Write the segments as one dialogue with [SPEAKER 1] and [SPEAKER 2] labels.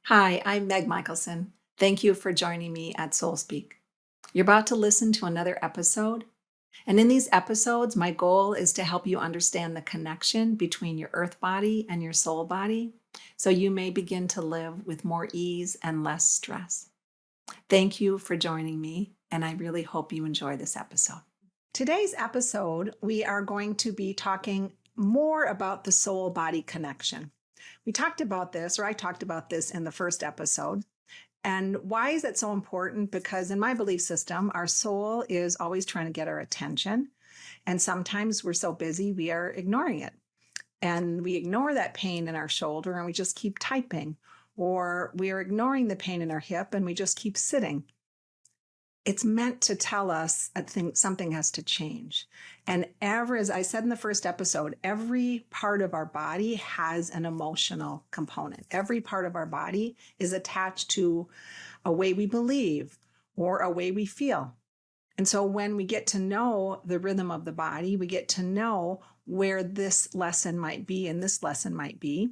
[SPEAKER 1] Hi, I'm Meg Michaelson. Thank you for joining me at Soul Speak. You're about to listen to another episode. And in these episodes, my goal is to help you understand the connection between your earth body and your soul body so you may begin to live with more ease and less stress. Thank you for joining me, and I really hope you enjoy this episode. Today's episode, we are going to be talking more about the soul body connection. We talked about this, or I talked about this in the first episode. And why is it so important? Because in my belief system, our soul is always trying to get our attention. And sometimes we're so busy, we are ignoring it. And we ignore that pain in our shoulder and we just keep typing. Or we are ignoring the pain in our hip and we just keep sitting. It's meant to tell us something has to change. And as I said in the first episode, every part of our body has an emotional component. Every part of our body is attached to a way we believe or a way we feel. And so when we get to know the rhythm of the body, we get to know where this lesson might be and this lesson might be,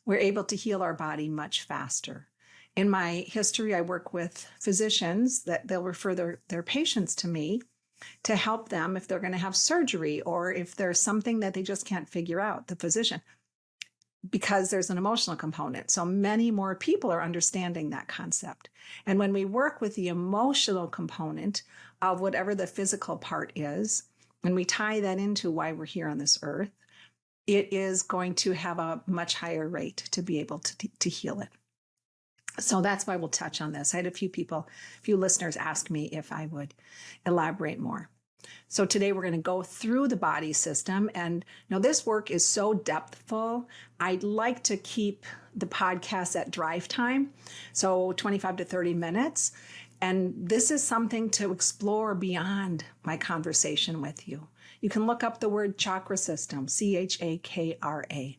[SPEAKER 1] we're able to heal our body much faster. In my history, I work with physicians that they'll refer their patients to me to help them if they're going to have surgery or if there's something that they just can't figure out, the physician, because there's an emotional component. So many more people are understanding that concept. And when we work with the emotional component of whatever the physical part is, and we tie that into why we're here on this earth, it is going to have a much higher rate to be able to heal it. So that's why we'll touch on this. I had a few listeners ask me if I would elaborate more. So today we're going to go through the body system. And this work is so depthful. I'd like to keep the podcast at drive time, so 25 to 30 minutes. And this is something to explore beyond my conversation with you. You can look up the word chakra system, CHAKRA.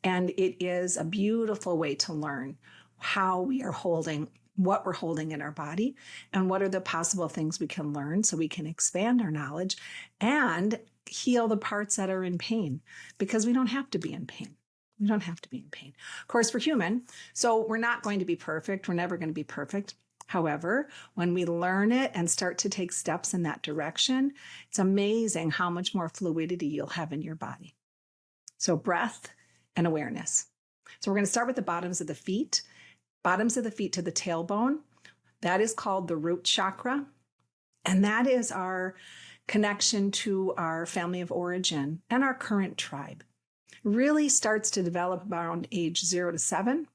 [SPEAKER 1] And it is a beautiful way to learn how we are holding, what we're holding in our body, and what are the possible things we can learn so we can expand our knowledge and heal the parts that are in pain, because we don't have to be in pain. We don't have to be in pain. Of course, we're human, so we're not going to be perfect. We're never going to be perfect. However, when we learn it and start to take steps in that direction, it's amazing how much more fluidity you'll have in your body. So breath and awareness. So we're going to start with the bottoms of the feet to the tailbone. That is called the root chakra. And that is our connection to our family of origin and our current tribe. Really starts to develop around age 0 to 7.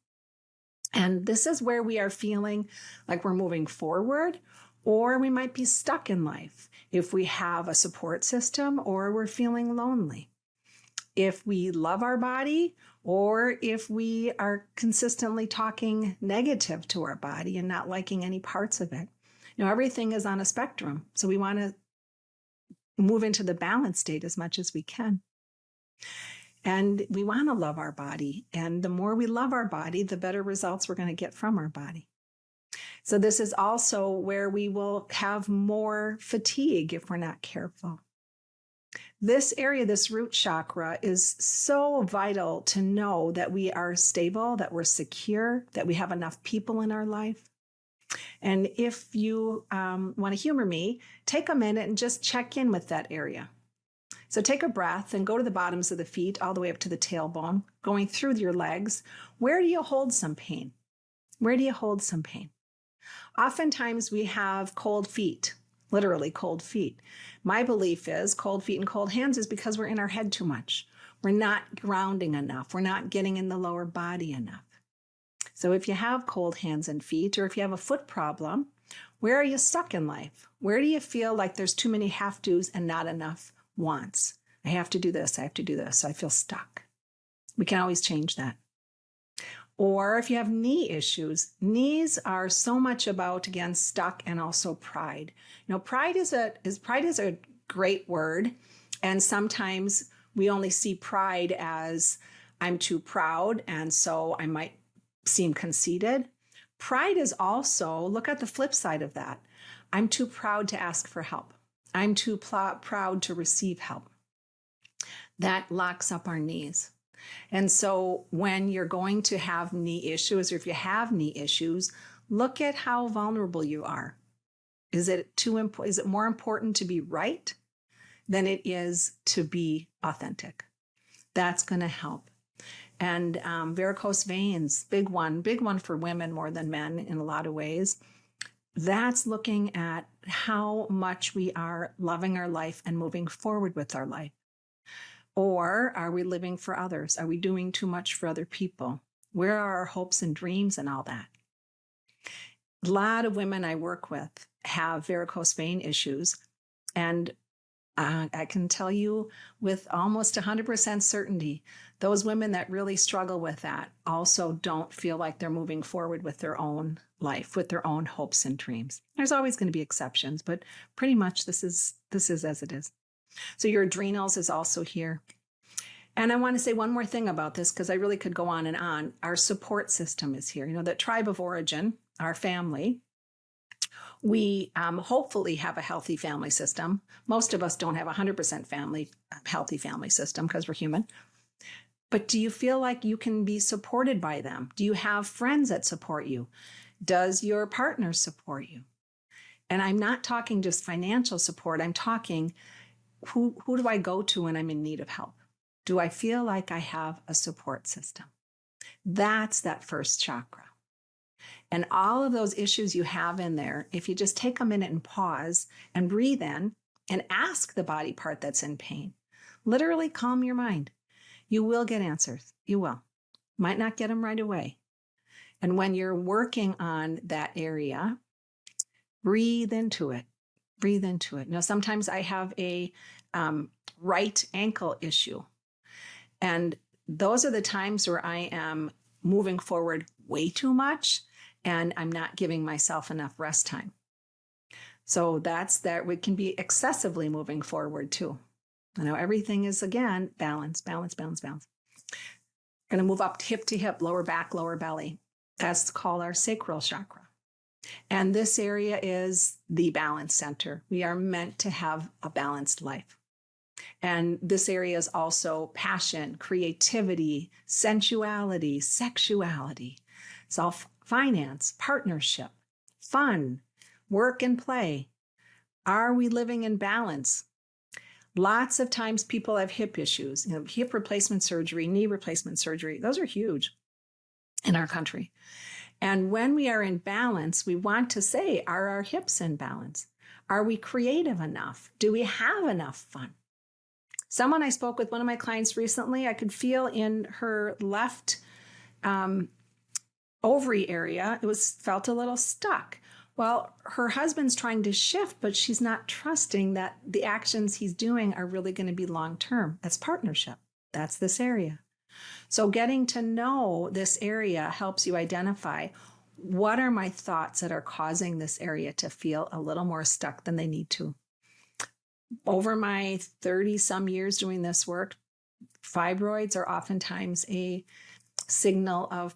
[SPEAKER 1] And this is where we are feeling like we're moving forward, or we might be stuck in life if we have a support system or we're feeling lonely. If we love our body, or if we are consistently talking negative to our body and not liking any parts of it. Everything is on a spectrum. So we want to move into the balance state as much as we can. And we want to love our body. And the more we love our body, the better results we're going to get from our body. So this is also where we will have more fatigue if we're not careful. This area, this root chakra, is so vital to know that we are stable, that we're secure, that we have enough people in our life. And if you want to humor me, take a minute and just check in with that area. So take a breath and go to the bottoms of the feet all the way up to the tailbone, going through your legs. Where do you hold some pain? Where do you hold some pain? Oftentimes we have cold feet. Literally cold feet. My belief is cold feet and cold hands is because we're in our head too much. We're not grounding enough. We're not getting in the lower body enough. So if you have cold hands and feet, or if you have a foot problem, where are you stuck in life? Where do you feel like there's too many have-tos and not enough wants? I have to do this. I have to do this. I feel stuck. We can always change that. Or if you have knee issues, knees are so much about, again, stuck and also pride. Pride is a great word. And sometimes we only see pride as I'm too proud. And so I might seem conceited. Pride is also, look at the flip side of that. I'm too proud to ask for help. I'm too proud to receive help. That locks up our knees. And so when you're going to have knee issues, or if you have knee issues, look at how vulnerable you are. Is it more important to be right than it is to be authentic? That's going to help. And varicose veins, big one for women more than men in a lot of ways. That's looking at how much we are loving our life and moving forward with our life. Or are we living for others? Are we doing too much for other people? Where are our hopes and dreams and all that? A lot of women I work with have varicose vein issues. And I can tell you with almost 100% certainty, those women that really struggle with that also don't feel like they're moving forward with their own life, with their own hopes and dreams. There's always going to be exceptions, but pretty much this is as it is. So your adrenals is also here. And I want to say one more thing about this, because I really could go on and on. Our support system is here. You know, that tribe of origin, our family, we hopefully have a healthy family system. Most of us don't have a 100% healthy family system because we're human. But do you feel like you can be supported by them? Do you have friends that support you? Does your partner support you? And I'm not talking just financial support. I'm talking who do I go to when I'm in need of help? Do I feel like I have a support system? That's that first chakra. And all of those issues you have in there, if you just take a minute and pause and breathe in and ask the body part that's in pain, literally calm your mind. You will get answers. You will. Might not get them right away. And when you're working on that area, breathe into it. Breathe into it. Now, sometimes I have a right ankle issue. And those are the times where I am moving forward way too much and I'm not giving myself enough rest time. So that's that. We can be excessively moving forward too. You know, everything is, again, balance, balance, balance, balance. We're going to move up hip to hip, lower back, lower belly. That's called our sacral chakra. And this area is the balance center. We are meant to have a balanced life. And this area is also passion, creativity, sensuality, sexuality, self-finance, partnership, fun, work and play. Are we living in balance? Lots of times people have hip issues, hip replacement surgery, knee replacement surgery. Those are huge in our country. And when we are in balance, we want to say, are our hips in balance? Are we creative enough? Do we have enough fun? Someone I spoke with, one of my clients recently, I could feel in her left ovary area, felt a little stuck. Well, her husband's trying to shift, but she's not trusting that the actions he's doing are really going to be long-term. That's partnership. That's this area. So getting to know this area helps you identify what are my thoughts that are causing this area to feel a little more stuck than they need to. Over my 30-some years doing this work, fibroids are oftentimes a signal of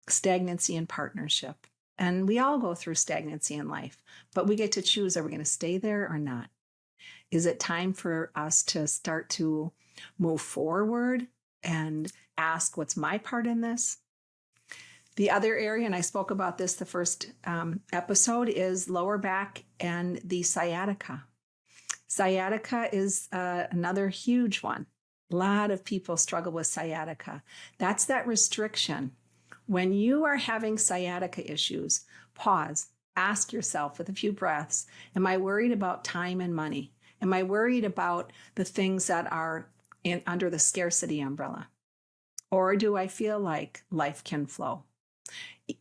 [SPEAKER 1] stagnancy in partnership. And we all go through stagnancy in life, but we get to choose, are we going to stay there or not? Is it time for us to start to move forward and ask, what's my part in this? The other area, and I spoke about this the first episode, is lower back and the sciatica. Sciatica is another huge one. A lot of people struggle with sciatica. That's that restriction. When you are having sciatica issues, pause, ask yourself with a few breaths, am I worried about time and money? Am I worried about the things that are under the scarcity umbrella? Or do I feel like life can flow?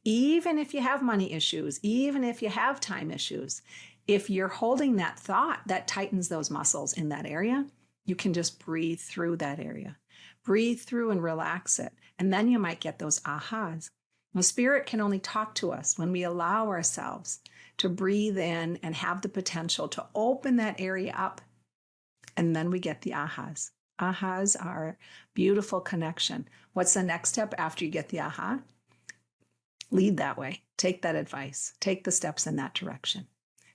[SPEAKER 1] Even if you have money issues, even if you have time issues, if you're holding that thought, that tightens those muscles in that area, you can just breathe through that area. Breathe through and relax it. And then you might get those ahas. Now, spirit can only talk to us when we allow ourselves to breathe in and have the potential to open that area up. And then we get the ahas. Ahas are beautiful connection. What's the next step after you get the aha? Lead that way. Take that advice. Take the steps in that direction.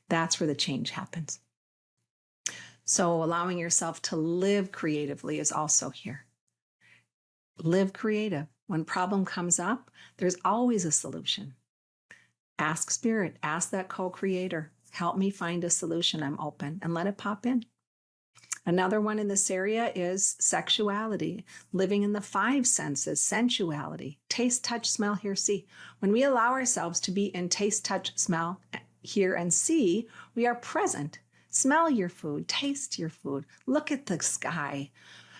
[SPEAKER 1] That's where the change happens. So allowing yourself to live creatively is also here. Live creative. When problem comes up, there's always a solution. Ask spirit, ask that co-creator, help me find a solution. I'm open, and let it pop in. Another one in this area is sexuality, living in the 5 senses, sensuality, taste, touch, smell, hear, see. When we allow ourselves to be in taste, touch, smell, hear, and see, we are present. Smell your food, taste your food, look at the sky.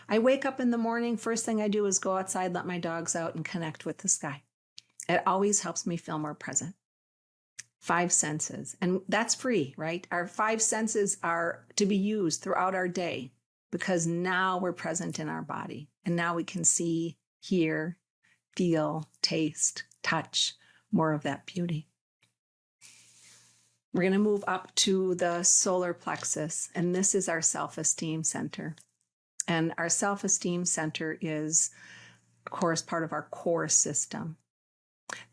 [SPEAKER 1] I wake up in the morning, first thing I do is go outside, let my dogs out, and connect with the sky. It always helps me feel more present. 5 senses. And that's free, right? Our 5 senses are to be used throughout our day because now we're present in our body. And now we can see, hear, feel, taste, touch, more of that beauty. We're going to move up to the solar plexus, and this is our self-esteem center. And our self-esteem center is, of course, part of our core system.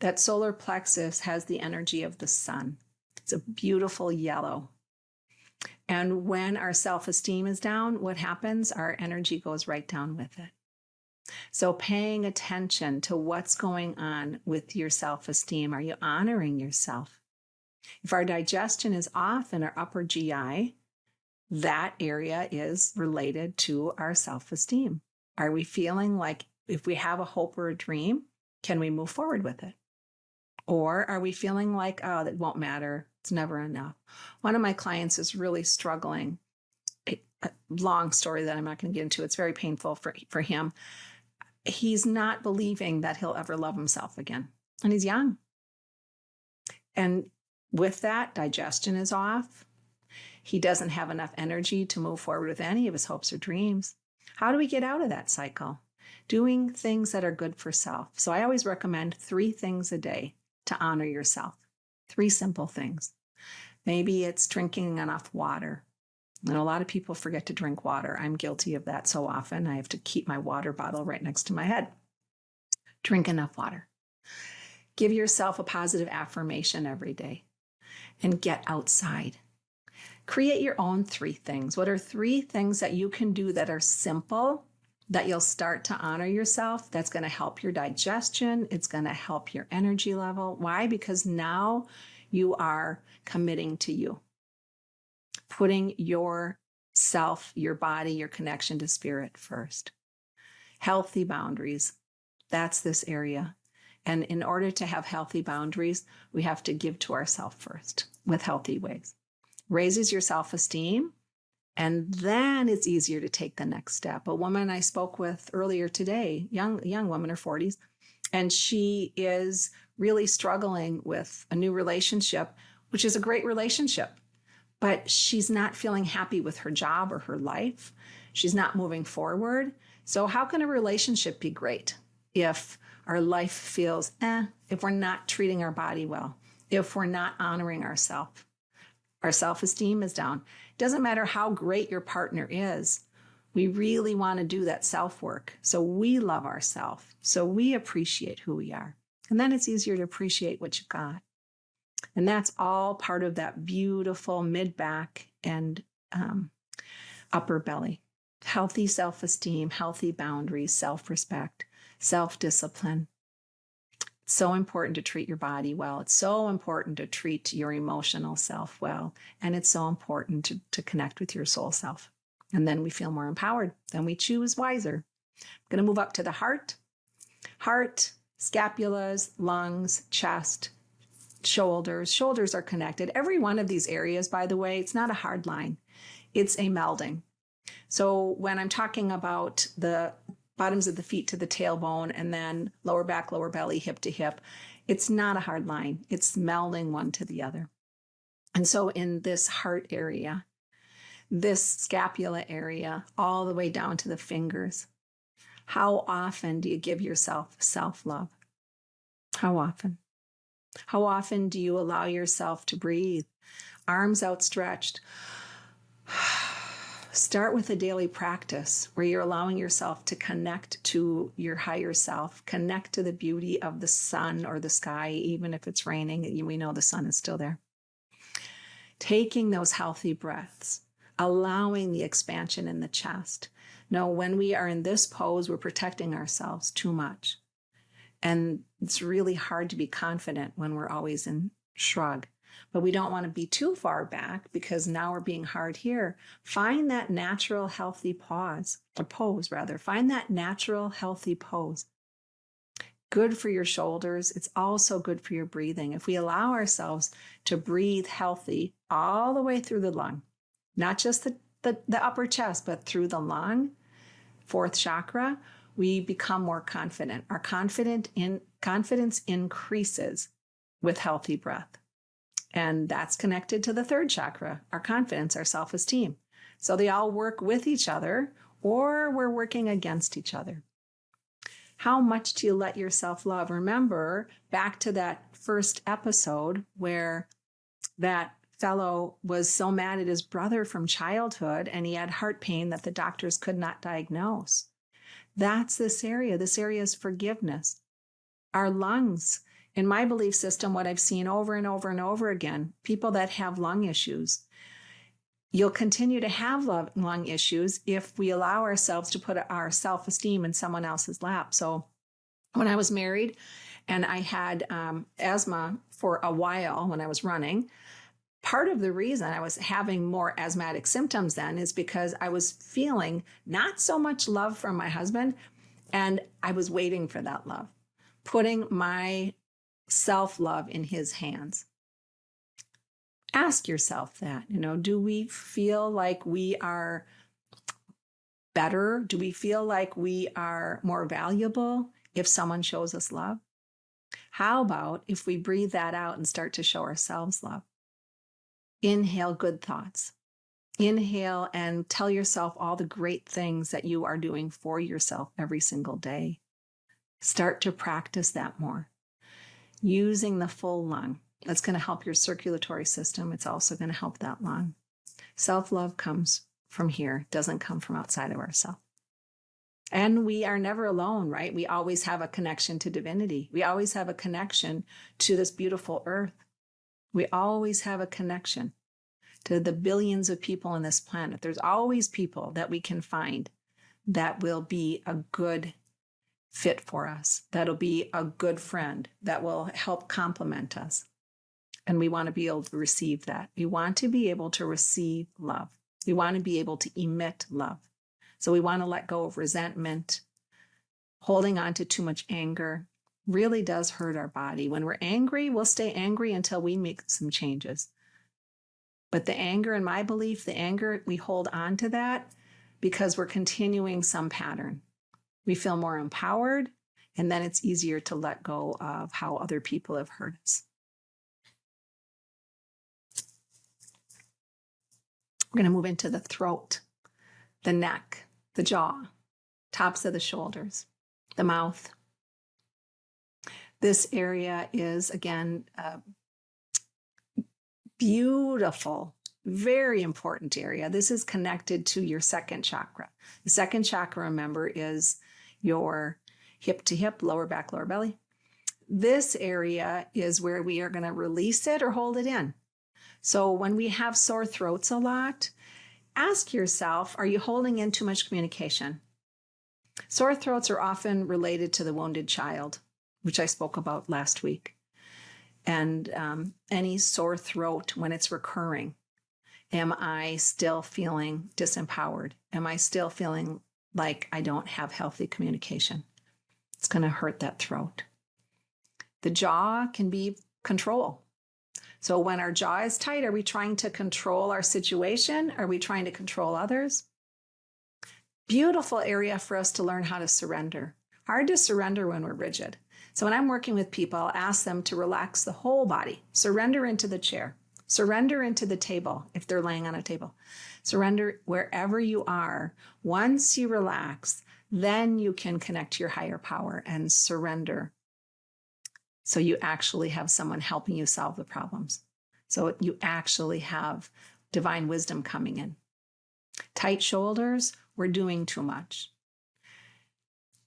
[SPEAKER 1] That solar plexus has the energy of the sun. It's a beautiful yellow. And when our self-esteem is down, what happens? Our energy goes right down with it. So paying attention to what's going on with your self-esteem. Are you honoring yourself? If our digestion is off in our upper GI, that area is related to our self-esteem. Are we feeling like if we have a hope or a dream, can we move forward with it? Or are we feeling like, oh, that won't matter, it's never enough? One of my clients is really struggling. A long story that I'm not going to get into. It's very painful for him. He's not believing that he'll ever love himself again. And he's young. And with that, digestion is off. He doesn't have enough energy to move forward with any of his hopes or dreams. How do we get out of that cycle? Doing things that are good for self. So I always recommend 3 things a day to honor yourself. 3 simple things. Maybe it's drinking enough water. And a lot of people forget to drink water. I'm guilty of that so often. I have to keep my water bottle right next to my head. Drink enough water. Give yourself a positive affirmation every day and get outside. Create your own 3 things. What are 3 things that you can do that are simple, that you'll start to honor yourself? That's going to help your digestion. It's going to help your energy level. Why? Because now you are committing to you, putting yourself, your body, your connection to spirit first. Healthy boundaries. That's this area. And in order to have healthy boundaries, we have to give to ourselves first with healthy ways. Raises your self-esteem, and then it's easier to take the next step. A woman I spoke with earlier today, young woman, her 40s, and she is really struggling with a new relationship, which is a great relationship, but she's not feeling happy with her job or her life. She's not moving forward. So how can a relationship be great if our life feels, if we're not treating our body well, if we're not honoring ourselves? Our self-esteem is down. It doesn't matter how great your partner is. We really want to do that self-work. So we love ourselves. So we appreciate who we are. And then it's easier to appreciate what you've got. And that's all part of that beautiful mid-back and upper belly. Healthy self-esteem, healthy boundaries, self-respect, self-discipline. It's so important to treat your body well. It's so important to treat your emotional self well. And it's so important to connect with your soul self. And then we feel more empowered. Then we choose wiser. I'm going to move up to the heart. Heart, scapulas, lungs, chest, shoulders. Shoulders are connected. Every one of these areas, by the way, it's not a hard line. It's a melding. So when I'm talking about the bottoms of the feet to the tailbone, and then lower back, lower belly, hip to hip, it's not a hard line. It's melding one to the other. And so in this heart area, this scapula area, all the way down to the fingers, how often do you give yourself self-love? How often? How often do you allow yourself to breathe? Arms outstretched. Start with a daily practice where you're allowing yourself to connect to your higher self, connect to the beauty of the sun or the sky, even if it's raining. We know the sun is still there. Taking those healthy breaths, allowing the expansion in the chest. No, when we are in this pose, we're protecting ourselves too much. And it's really hard to be confident when we're always in shrug. But we don't want to be too far back because now we're being hard here. Find that natural, healthy pose. Find that natural, healthy pose. Good for your shoulders. It's also good for your breathing. If we allow ourselves to breathe healthy all the way through the lung, not just the upper chest, but through the lung, fourth chakra, we become more confident. Our confidence increases with healthy breath. And that's connected to the third chakra, our confidence, our self-esteem. So they all work with each other, or we're working against each other. How much do you let yourself love? Remember back to that first episode where that fellow was so mad at his brother from childhood and he had heart pain that the doctors could not diagnose. That's this area. This area is forgiveness. Our lungs, in my belief system, what I've seen over and over and over again, people that have lung issues, you'll continue to have lung issues if we allow ourselves to put our self-esteem in someone else's lap. So when I was married and I had asthma for a while when I was running, part of the reason I was having more asthmatic symptoms then is because I was feeling not so much love from my husband, and I was waiting for that love, putting my self-love in his hands. Ask yourself that, do we feel like we are better? Do we feel like we are more valuable if someone shows us love? How about if we breathe that out and start to show ourselves love? Inhale good thoughts. Inhale and tell yourself all the great things that you are doing for yourself every single day. Start to practice that more. Using the full lung. That's going to help your circulatory system. It's also going to help that lung. Self-love comes from here, doesn't come from outside of ourselves. And we are never alone, right? We always have a connection to divinity. We always have a connection to this beautiful earth. We always have a connection to the billions of people on this planet. There's always people that we can find that will be a good fit for us, that'll be a good friend, that will help complement us. And we want to be able to receive that. We want to be able to receive love. We want to be able to emit love. So we want to let go of resentment. Holding on to too much anger really does hurt our body. When we're angry, we'll stay angry until we make some changes. But the anger, in my belief, we hold on to that because we're continuing some pattern. We feel more empowered, and then it's easier to let go of how other people have hurt us. We're going to move into the throat, the neck, the jaw, tops of the shoulders, the mouth. This area is, again, a beautiful, very important area. This is connected to your second chakra. The second chakra, remember, is your hip to hip, lower back, lower belly. This area is where we are going to release it or hold it in. So when we have sore throats a lot, ask yourself, are you holding in too much communication? Sore throats are often related to the wounded child, which I spoke about last week. And any sore throat when it's recurring, am I still feeling disempowered? Am I still feeling like I don't have healthy communication? It's going to hurt that throat. The jaw can be control. So when our jaw is tight, are we trying to control our situation? Are we trying to control others? Beautiful area for us to learn how to surrender. Hard to surrender when we're rigid. So when I'm working with people, I'll ask them to relax the whole body. Surrender into the chair. Surrender into the table if they're laying on a table. Surrender wherever you are. Once you relax, then you can connect to your higher power and surrender. So you actually have someone helping you solve the problems. So you actually have divine wisdom coming in. Tight shoulders, we're doing too much.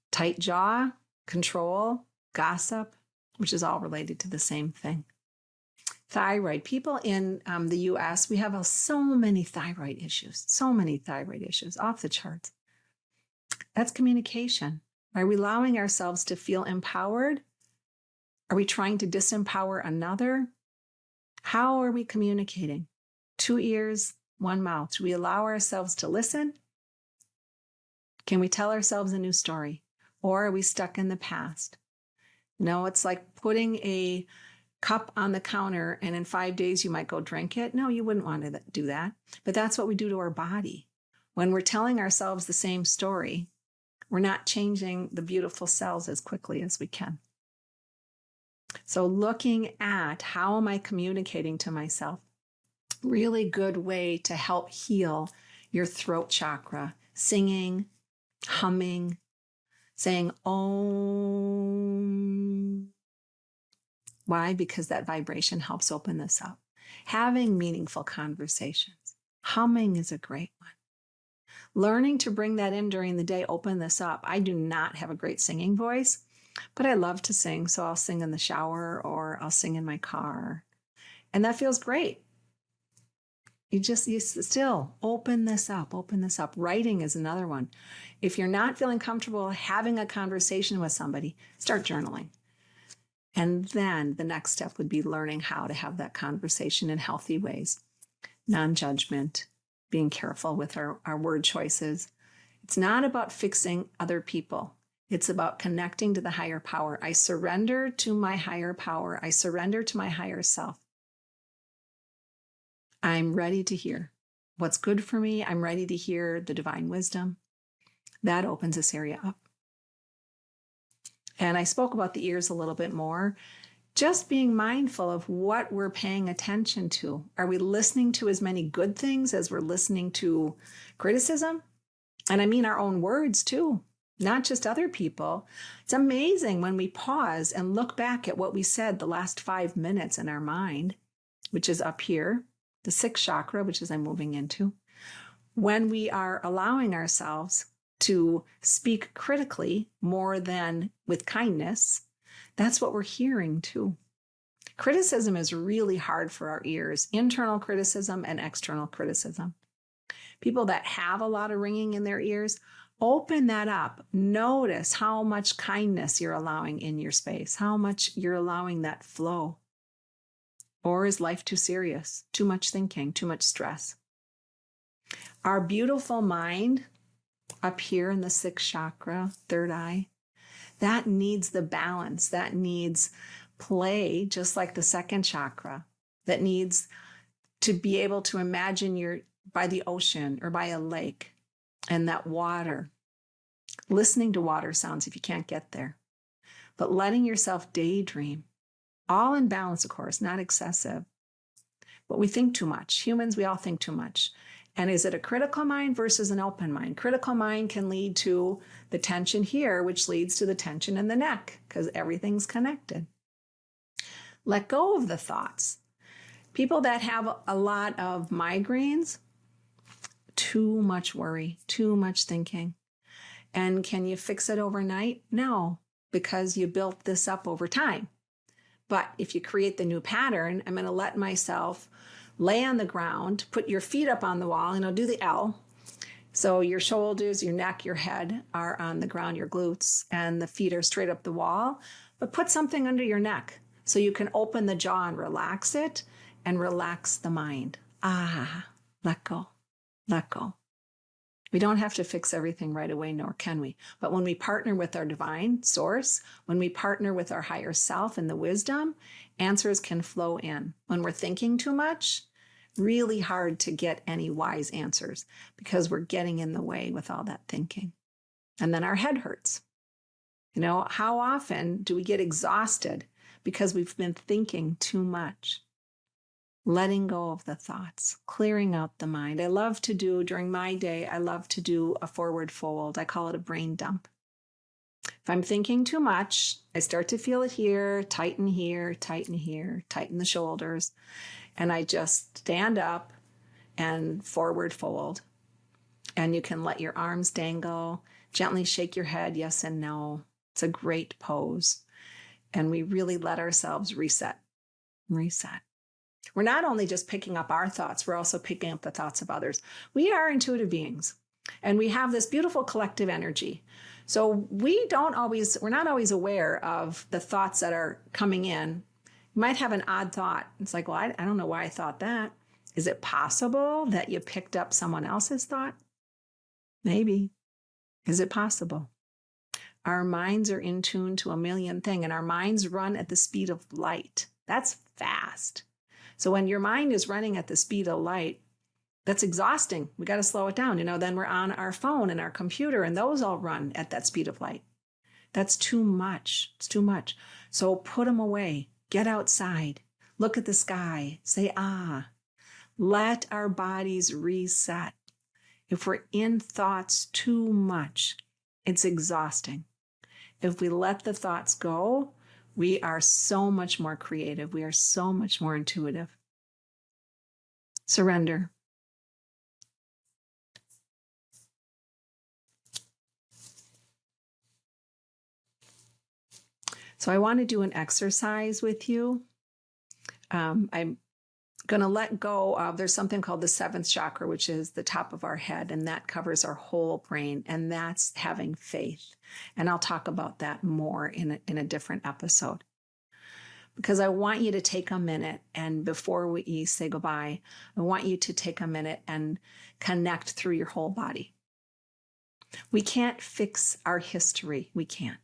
[SPEAKER 1] Tight jaw, control, gossip, which is all related to the same thing. Thyroid. People in the US, we have so many thyroid issues off the charts. That's communication. Are we allowing ourselves to feel empowered? Are we trying to disempower another? How are we communicating? 2 ears, 1 mouth. Do we allow ourselves to listen? Can we tell ourselves a new story? Or are we stuck in the past? No, it's like putting a cup on the counter and in 5 days you might go drink it. No, you wouldn't want to do that. But that's what we do to our body. When we're telling ourselves the same story, we're not changing the beautiful cells as quickly as we can. So looking at how am I communicating to myself? Really good way to help heal your throat chakra. Singing, humming, saying Om. Why? Because that vibration helps open this up. Having meaningful conversations. Humming is a great one. Learning to bring that in during the day, open this up. I do not have a great singing voice, but I love to sing. So I'll sing in the shower or I'll sing in my car. And that feels great. You still open this up, open this up. Writing is another one. If you're not feeling comfortable having a conversation with somebody, start journaling. And then the next step would be learning how to have that conversation in healthy ways. Non-judgment, being careful with our word choices. It's not about fixing other people. It's about connecting to the higher power. I surrender to my higher power. I surrender to my higher self. I'm ready to hear what's good for me. I'm ready to hear the divine wisdom. That opens this area up. And I spoke about the ears a little bit more. Just being mindful of what we're paying attention to. Are we listening to as many good things as we're listening to criticism? And I mean our own words too, not just other people. It's amazing when we pause and look back at what we said the last 5 minutes in our mind, which is up here, the 6th chakra, which is I'm moving into. When we are allowing ourselves to speak critically more than with kindness, that's what we're hearing too. Criticism is really hard for our ears, internal criticism and external criticism. People that have a lot of ringing in their ears, open that up. Notice how much kindness you're allowing in your space, how much you're allowing that flow. Or is life too serious? Too much thinking, too much stress? Our beautiful mind up here in the 6th chakra, 3rd eye, that needs the balance. That needs play, just like the 2nd chakra. That needs to be able to imagine you're by the ocean or by a lake and that water. Listening to water sounds if you can't get there. But letting yourself daydream. All in balance, of course, not excessive. But we think too much. Humans, we all think too much. And is it a critical mind versus an open mind? Critical mind can lead to the tension here, which leads to the tension in the neck, because everything's connected. Let go of the thoughts. People that have a lot of migraines, too much worry, too much thinking. And can you fix it overnight? No, because you built this up over time. But if you create the new pattern, I'm going to let myself lay on the ground, put your feet up on the wall, and I'll do the L. So your shoulders, your neck, your head are on the ground, your glutes, and the feet are straight up the wall. But put something under your neck so you can open the jaw and relax it and relax the mind. Let go, let go. We don't have to fix everything right away, nor can we. But when we partner with our divine source, when we partner with our higher self and the wisdom, answers can flow in. When we're thinking too much, really hard to get any wise answers because we're getting in the way with all that thinking. And then our head hurts. You know, how often do we get exhausted because we've been thinking too much? Letting go of the thoughts, clearing out the mind. I love to do, during my day, I love to do a forward fold. I call it a brain dump. If I'm thinking too much, I start to feel it here, tighten the shoulders. And I just stand up and forward fold. And you can let your arms dangle, gently shake your head, yes and no. It's a great pose. And we really let ourselves reset. We're not only just picking up our thoughts, we're also picking up the thoughts of others. We are intuitive beings. And we have this beautiful collective energy. So we're not always aware of the thoughts that are coming in. You might have an odd thought. It's like, well, I don't know why I thought that. Is it possible that you picked up someone else's thought? Maybe. Is it possible? Our minds are in tune to a million things, and our minds run at the speed of light. That's fast. So when your mind is running at the speed of light, that's exhausting. We got to slow it down. Then we're on our phone and our computer, and those all run at that speed of light. That's too much. It's too much. So put them away. Get outside. Look at the sky. Say, ah. Let our bodies reset. If we're in thoughts too much, it's exhausting. If we let the thoughts go, we are so much more creative. We are so much more intuitive. Surrender. So I want to do an exercise with you. I'm going to let go of, there's something called the seventh chakra, which is the top of our head, and that covers our whole brain, and that's having faith. And I'll talk about that more in a different episode. Because I want you to take a minute, and before we say goodbye, I want you to take a minute and connect through your whole body. We can't fix our history. We can't.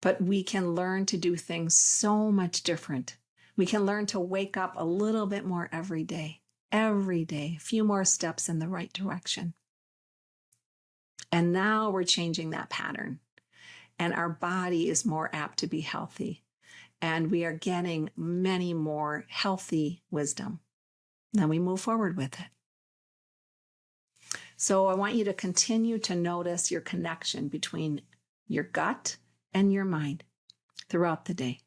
[SPEAKER 1] But we can learn to do things so much different. We can learn to wake up a little bit more every day, a few more steps in the right direction. And now we're changing that pattern, and our body is more apt to be healthy, and we are getting many more healthy wisdom. Then we move forward with it. So I want you to continue to notice your connection between your gut and your mind throughout the day.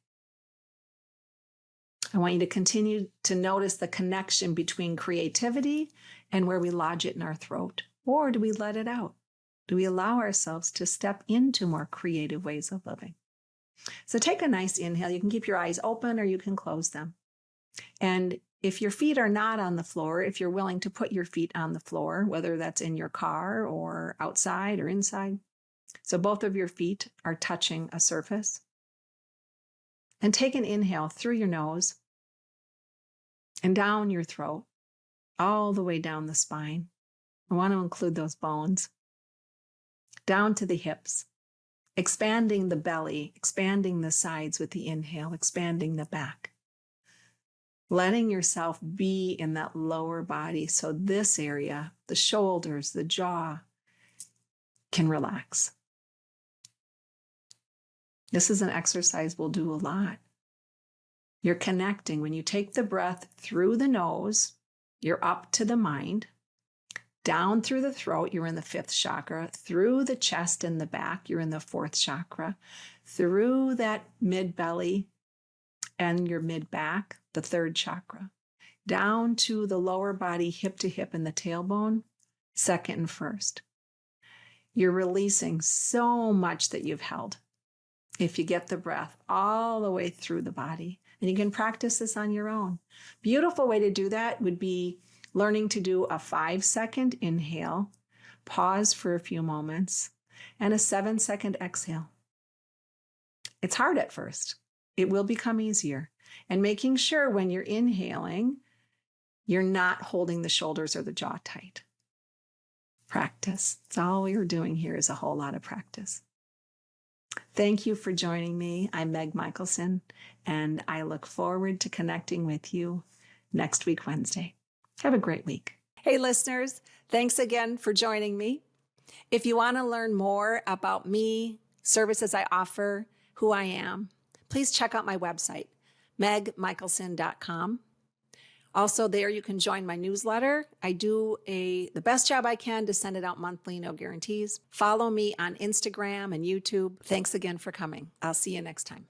[SPEAKER 1] I want you to continue to notice the connection between creativity and where we lodge it in our throat. Or do we let it out? Do we allow ourselves to step into more creative ways of living? So take a nice inhale. You can keep your eyes open or you can close them. And if your feet are not on the floor, if you're willing to put your feet on the floor, whether that's in your car or outside or inside, so both of your feet are touching a surface. And take an inhale through your nose and down your throat, all the way down the spine. I want to include those bones. Down to the hips, expanding the belly, expanding the sides with the inhale, expanding the back. Letting yourself be in that lower body so this area, the shoulders, the jaw, can relax. This is an exercise we'll do a lot. You're connecting. When you take the breath through the nose, you're up to the mind. Down through the throat, you're in the fifth chakra. Through the chest and the back, you're in the fourth chakra. Through that mid-belly and your mid-back, the third chakra. Down to the lower body, hip to hip and the tailbone, second and first. You're releasing so much that you've held. If you get the breath all the way through the body, and you can practice this on your own. Beautiful way to do that would be learning to do a 5-second inhale, pause for a few moments, and a 7-second exhale. It's hard at first. It will become easier. And making sure when you're inhaling, you're not holding the shoulders or the jaw tight. Practice. That's all we are doing here is a whole lot of practice. Thank you for joining me. I'm Meg Michaelson, and I look forward to connecting with you next week, Wednesday. Have a great week. Hey, listeners, thanks again for joining me. If you want to learn more about me, services I offer, who I am, please check out my website, megmichaelson.com. Also there, you can join my newsletter. I do the best job I can to send it out monthly, no guarantees. Follow me on Instagram and YouTube. Thanks again for coming. I'll see you next time.